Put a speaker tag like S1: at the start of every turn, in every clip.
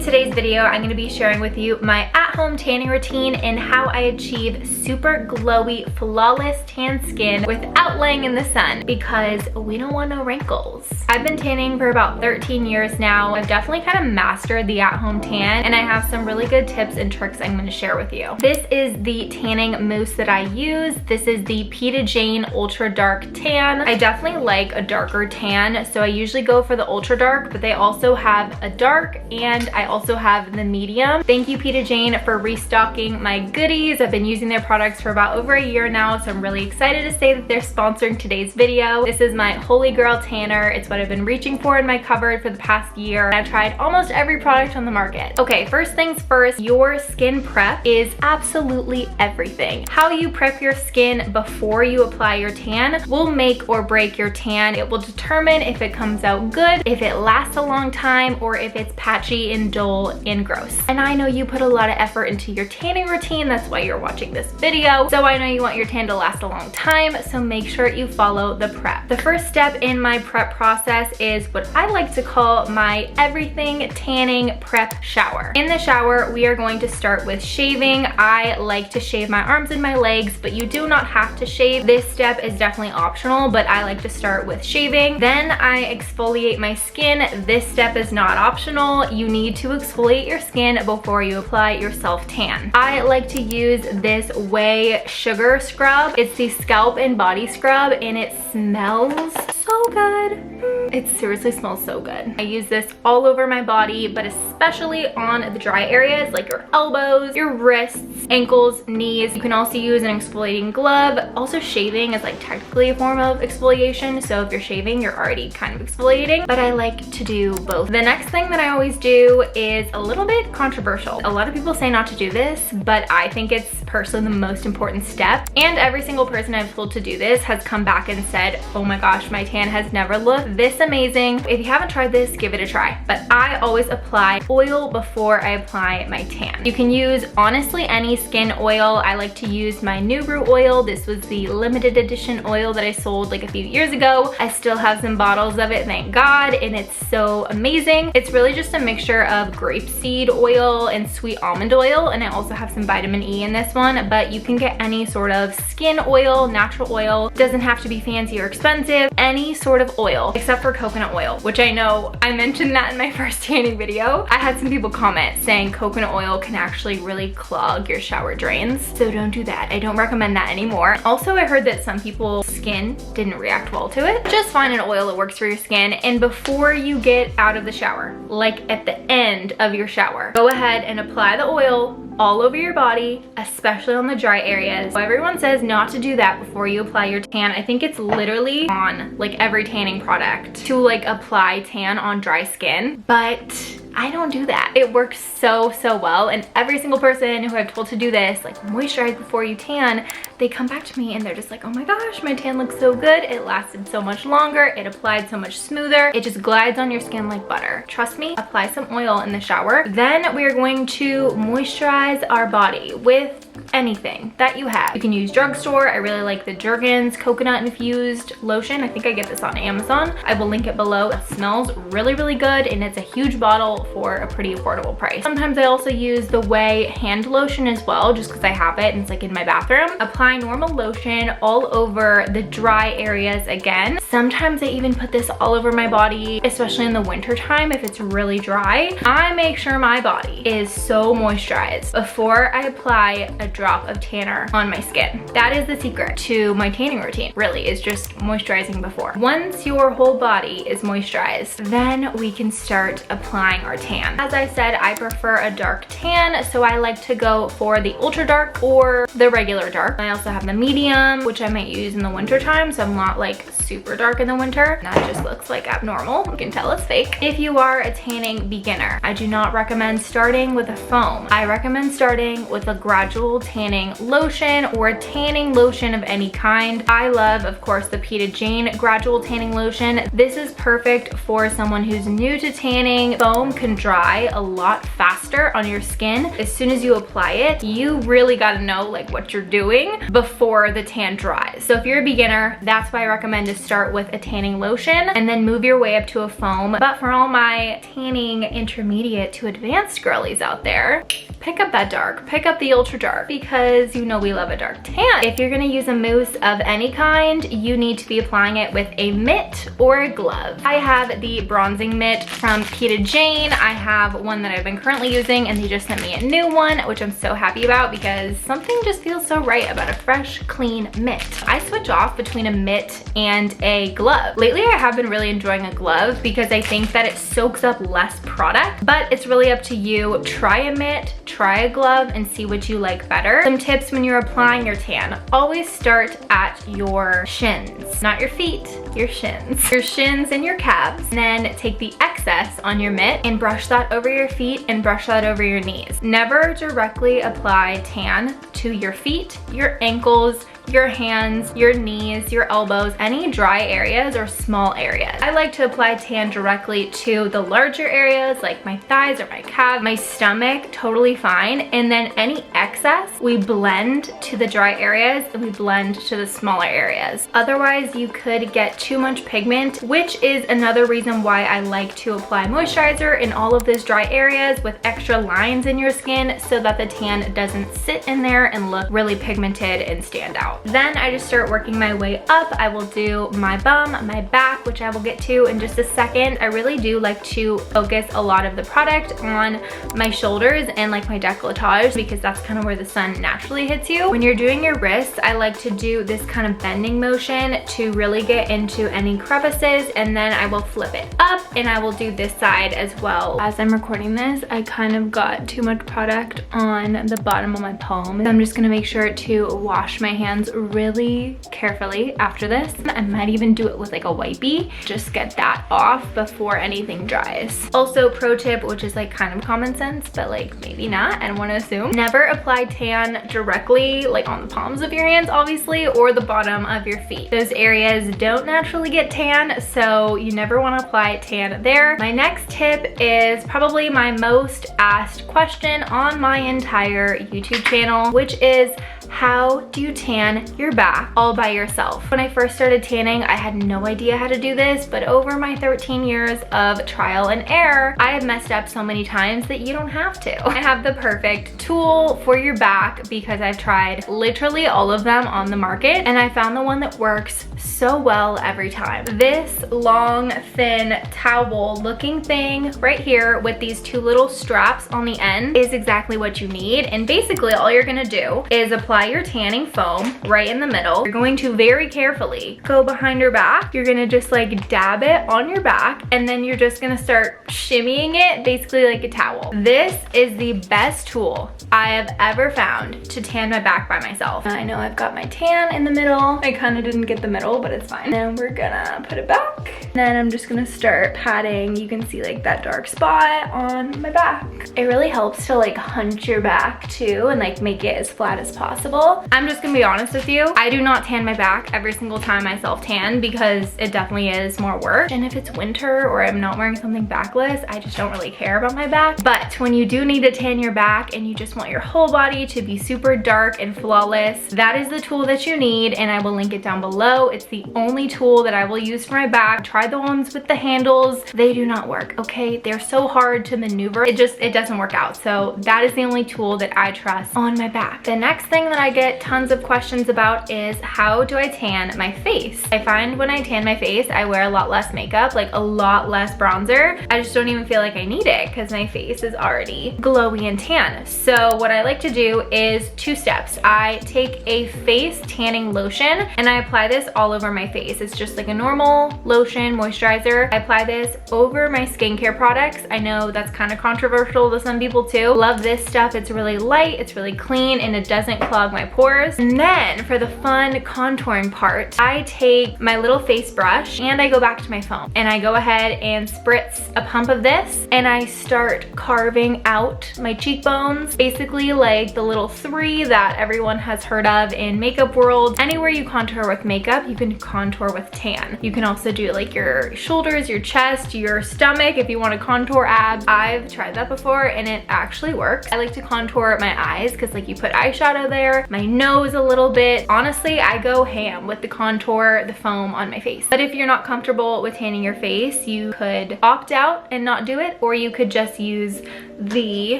S1: today's video, I'm going to be sharing with you my at-home tanning routine and how I achieve super glowy, flawless tan skin without laying in the sun because we don't want no wrinkles. I've been tanning for about 13 years now. I've definitely kind of mastered the at-home tan, and I have some really good tips and tricks I'm going to share with you. This is the tanning mousse that I use. This is the Peta Jane Ultra Dark Tan. I definitely like a darker tan, so I usually go for the ultra dark, but they also have a dark and I also have the medium. Thank you, Peta Jane, for restocking my goodies. I've been using their products for about over a year now, so I'm really excited to say that they're sponsoring today's video. This is my Holy Grail tanner. It's what I've been reaching for in my cupboard for the past year. I've tried almost every product on the market. Okay, first things first, your skin prep is absolutely everything. How you prep your skin before you apply your tan will make or break your tan. It will determine if it comes out good, if it lasts a long time, or if it's patchy and dull and gross. And I know you put a lot of effort into your tanning routine. That's why you're watching this video. So I know you want your tan to last a long time, so make sure you follow the prep. The first step in my prep process is what I like to call my everything tanning prep shower. In the shower, we are going to start with shaving. I like to shave my arms and my legs, but you do not have to shave. This step is definitely optional, but I like to start with shaving. Then I exfoliate my skin. This step is not optional. You need to exfoliate your skin before you apply your self tan. I like to use this Way Sugar Scrub. It's the scalp and body scrub, and it smells so good. It seriously smells so good. I use this all over my body, but especially on the dry areas like your elbows, your wrists, ankles, knees. You can also use an exfoliating glove. Also, shaving is like technically a form of exfoliation, so if you're shaving, you're already kind of exfoliating, but I like to do both. The next thing that I always do is a little bit controversial. A lot of people say not to do this, but I think it's personally the most important step, and every single person I've told to do this has come back and said, oh my gosh, my tan has never looked this amazing. If you haven't tried this, give it a try. But I always apply oil before I apply my tan. You can use honestly any skin oil. I like to use my Nubru oil. This was the limited edition oil that I sold like a few years ago. I still have some bottles of it, thank God, and it's so amazing. It's really just a mixture of grapeseed oil and sweet almond oil, and I also have some vitamin E in this one, but you can get any sort of skin oil, natural oil. It doesn't have to be fancy or expensive. Any sort of oil, except for coconut oil, which I know I mentioned that in my first tanning video. I had some people comment saying coconut oil can actually really clog your shower drains, so don't do that. I don't recommend that anymore. Also, I heard that some people's skin didn't react well to it. Just find an oil that works for your skin, and before you get out of the shower, like at the end of your shower, go ahead and apply the oil all over your body, especially on the dry areas. Everyone says not to do that before you apply your tan. I think it's literally on like every tanning product to like apply tan on dry skin, but I don't do that. It works so well, and every single person who I've told to do this, like moisturize before you tan, they come back to me and they're just like, oh my gosh, my tan looks so good. It lasted so much longer. It applied so much smoother. It just glides on your skin like butter. Trust me, apply some oil in the shower. Then we are going to moisturize our body with anything that you have. You can use drugstore. I really like the Jergens coconut infused lotion. I think I get this on Amazon. I will link it below. It smells really good, and it's a huge bottle for a pretty affordable price. Sometimes I also use the Way hand lotion as well, just because I have it and it's like in my bathroom. Apply normal lotion all over the dry areas again. Sometimes I even put this all over my body, especially in the winter time if it's really dry. I make sure my body is so moisturized before I apply a drop of tanner on my skin. That is the secret to my tanning routine, really, is just moisturizing before. Once your whole body is moisturized, then we can start applying our tan. As I said, I prefer a dark tan, so I like to go for the ultra dark or the regular dark. I also have the medium, which I might use in the winter time, so I'm not like super dark in the winter. That just looks like abnormal. You can tell it's fake. If you are a tanning beginner, I do not recommend starting with a foam. I recommend starting with a gradual tanning lotion or a tanning lotion of any kind. I love, of course, the Peta Jane gradual tanning lotion. This is perfect for someone who's new to tanning. Foam can dry a lot faster on your skin. As soon as you apply it, you really got to know like what you're doing before the tan dries. So if you're a beginner, that's why I recommend to start with a tanning lotion and then move your way up to a foam. But for all my tanning intermediate to advanced girlies out there, pick up that dark, pick up the ultra dark, because you know we love a dark tan. If you're gonna use a mousse of any kind, you need to be applying it with a mitt or a glove. I have the bronzing mitt from Peta Jane. I have one that I've been currently using, and they just sent me a new one, which I'm so happy about because something just feels so right about a fresh, clean mitt. I switch off between a mitt and a glove. Lately, I have been really enjoying a glove because I think that it soaks up less product, but it's really up to you. Try a mitt, try a glove, and see what you like better. Some tips when you're applying your tan: always start at your shins, not your feet, your shins. Your shins and your calves. And then take the excess on your mitt and brush that over your feet and brush that over your knees. Never directly apply tan to your feet, your ankles, your hands, your knees, your elbows, any dry areas or small areas. I like to apply tan directly to the larger areas like my thighs or my calf, my stomach, totally fine. And then any excess, we blend to the dry areas and we blend to the smaller areas. Otherwise, you could get too much pigment, which is another reason why I like to apply moisturizer in all of those dry areas with extra lines in your skin so that the tan doesn't sit in there and look really pigmented and stand out. Then I just start working my way up. I will do my bum, my back, which I will get to in just a second. I really do like to focus a lot of the product on my shoulders and like my décolletage because that's kind of where the sun naturally hits you. When you're doing your wrists, I like to do this kind of bending motion to really get into any crevices, and then I will flip it up and I will do this side as well. As I'm recording this, I kind of got too much product on the bottom of my palm. So I'm just gonna make sure to wash my hands really carefully after this. I might even do it with like a wipey. Just get that off before anything dries. Also, pro tip, which is like kind of common sense, but like maybe not, I don't want to assume. Never apply tan directly like on the palms of your hands, obviously, or the bottom of your feet. Those areas don't naturally get tan, so you never want to apply tan there. My next tip is probably my most asked question on my entire YouTube channel, which is, how do you tan your back all by yourself? When I first started tanning, I had no idea how to do this, but over my 13 years of trial and error, I have messed up so many times that you don't have to. I have the perfect tool for your back because I've tried literally all of them on the market, and I found the one that works so well every time. This long, thin towel looking thing right here with these two little straps on the end is exactly what you need. And basically all you're gonna do is apply your tanning foam right in the middle. You're going to very carefully go behind your back. You're gonna just like dab it on your back, and then you're just gonna start shimmying it basically like a towel. This is the best tool I have ever found to tan my back by myself. I know I've got my tan in the middle. I kind of didn't get the middle, but it's fine. And we're gonna put it back. Then I'm just gonna start patting. You can see like that dark spot on my back. It really helps to like hunch your back too and like make it as flat as possible. I'm just gonna be honest with you. I do not tan my back every single time I self-tan because it definitely is more work. And if it's winter or I'm not wearing something backless, I just don't really care about my back. But when you do need to tan your back and you just want your whole body to be super dark and flawless, that is the tool that you need, and I will link it down below. It's the only tool that I will use for my back. Try the ones with the handles. They do not work, okay? They're so hard to maneuver. It doesn't work out. So that is the only tool that I trust on my back. The next thing that I get tons of questions about is, how do I tan my face? I find when I tan my face, I wear a lot less makeup, like a lot less bronzer. I just don't even feel like I need it because my face is already glowy and tan. So what I like to do is two steps. I take a face tanning lotion and I apply this all over my face. It's just like a normal lotion, moisturizer. I apply this over my skincare products. I know that's kind of controversial to some people too. Love this stuff. It's really light, it's really clean, and it doesn't clog my pores. And then for the fun contouring part, I take my little face brush and I go back to my phone and I go ahead and spritz a pump of this and I start carving out my cheekbones, basically like the little three that everyone has heard of in makeup world. Anywhere you contour with makeup, you can can contour with tan. You can also do like your shoulders, your chest, your stomach if you want to contour abs. I've tried that before and it actually works. I like to contour my eyes because like you put eyeshadow there, my nose a little bit. Honestly, I go ham with the contour, the foam on my face. But if you're not comfortable with tanning your face, you could opt out and not do it, or you could just use the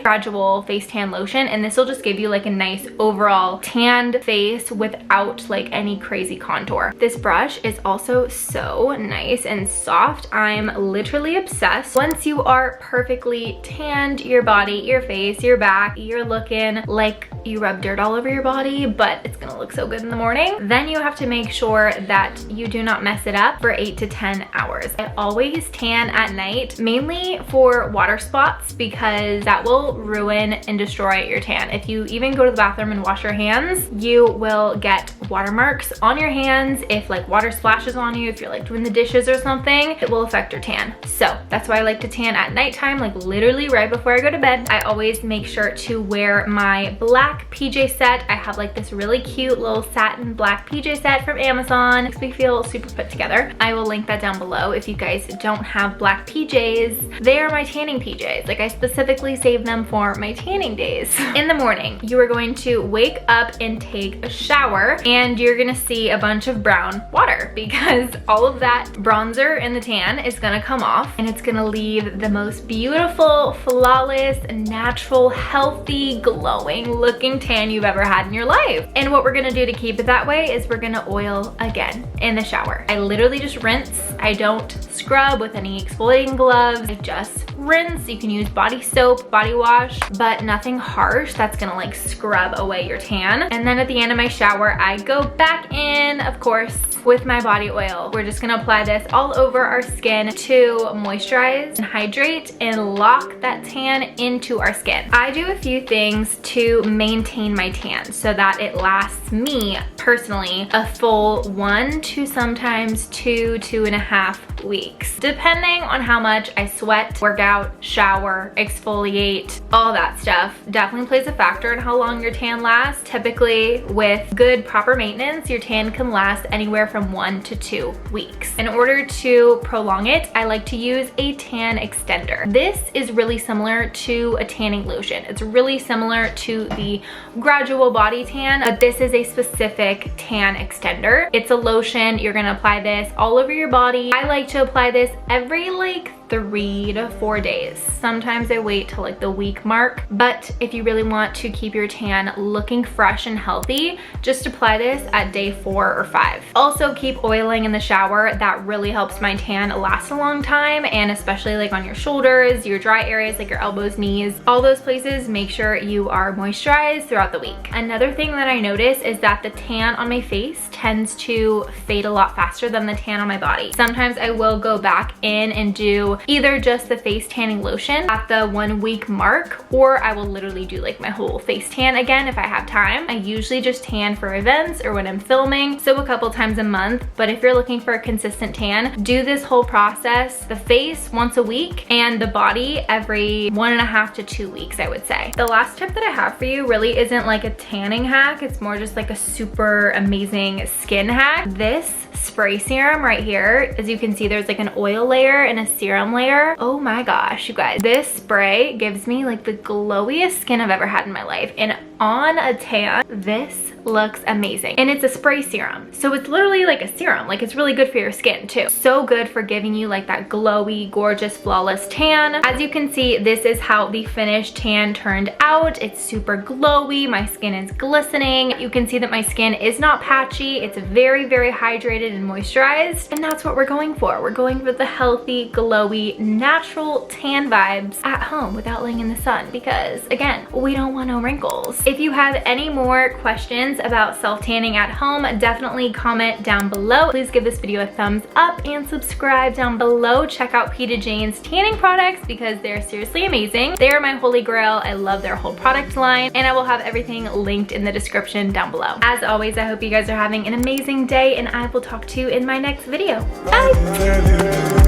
S1: gradual face tan lotion, and this will just give you like a nice overall tanned face without like any crazy contour. This brush is also so nice and soft. I'm literally obsessed. Once you are perfectly tanned, your body, your face, your back, you're looking like you rub dirt all over your body, but it's gonna look so good in the morning. Then you have to make sure that you do not mess it up for 8 to 10 hours. I always tan at night, mainly for water spots, because that will ruin and destroy your tan. If you even go to the bathroom and wash your hands, you will get watermarks on your hands. If like water splashes on you, if you're like doing the dishes or something, it will affect your tan. So that's why I like to tan at nighttime, like literally right before I go to bed. I always make sure to wear my black PJ set. I have like this really cute little satin black PJ set from Amazon. Makes me feel super put together. I will link that down below if you guys don't have black PJs. They are my tanning PJs. Like I specifically save them for my tanning days. In the morning, you are going to wake up and take a shower, and you're gonna see a bunch of brown water because all of that bronzer in the tan is gonna come off, and it's gonna leave the most beautiful, flawless, natural, healthy, glowing looking tan you've ever had in your life. And what we're gonna do to keep it that way is we're gonna oil again in the shower. I literally just rinse. I don't scrub with any exfoliating gloves. I just rinse. You can use body soap, body wash, but nothing harsh that's gonna like scrub away your tan. And then at the end of my shower, I go back in, of course, with my body oil. We're just gonna apply this all over our skin to moisturize and hydrate and lock that tan into our skin. I do a few things to maintain my tan so that it lasts me personally a full 1 to sometimes 2.5 weeks, depending on how much I sweat, work out, shower, exfoliate, all that stuff definitely plays a factor in how long your tan lasts. Typically with good proper maintenance, your tan can last anywhere from 1 to 2 weeks. In order to prolong it, I like to use a tan extender. This is really similar to a tanning lotion. It's really similar to the gradual body tan, but this is a specific tan extender. It's a lotion. You're gonna apply this all over your body. I like to apply this every like 3 to 4 days. Sometimes I wait till like the week mark, but if you really want to keep your tan looking fresh and healthy, just apply this at day 4 or 5. Also keep oiling in the shower. That really helps my tan last a long time, and especially like on your shoulders, your dry areas like your elbows, knees, all those places, make sure you are moisturized throughout the week. Another thing that I notice is that the tan on my face tends to fade a lot faster than the tan on my body. Sometimes I will go back in and do either just the face tanning lotion at the 1 week mark, or I will literally do like my whole face tan again if I have time. I usually just tan for events or when I'm filming, so a couple times a month. But if you're looking for a consistent tan, do this whole process, the face once a week and the body every 1.5 to 2 weeks, I would say. The last tip that I have for you really isn't like a tanning hack. It's more just like a super amazing skin hack. This spray serum right here, as you can see, there's like an oil layer and a serum layer. Oh my gosh, you guys, this spray gives me like the glowiest skin I've ever had in my life, and on a tan, this looks amazing. And it's a spray serum, so it's literally like a serum. Like, it's really good for your skin too. So good for giving you like that glowy, gorgeous, flawless tan. As you can see, this is how the finished tan turned out. It's super glowy. My skin is glistening. You can see that my skin is not patchy. It's very, very hydrated and moisturized, and that's what we're going for. We're going for the healthy, glowy, natural tan vibes at home without laying in the sun, because again, we don't want no wrinkles. If you have any more questions about self-tanning at home, definitely comment down below. Please give this video a thumbs up and subscribe down below. Check out Peta Jane's tanning products because they're seriously amazing. They are my holy grail. I love their whole product line, and I will have everything linked in the description down below. As always, I hope you guys are having an amazing day, and I will talk to you in my next video. Bye!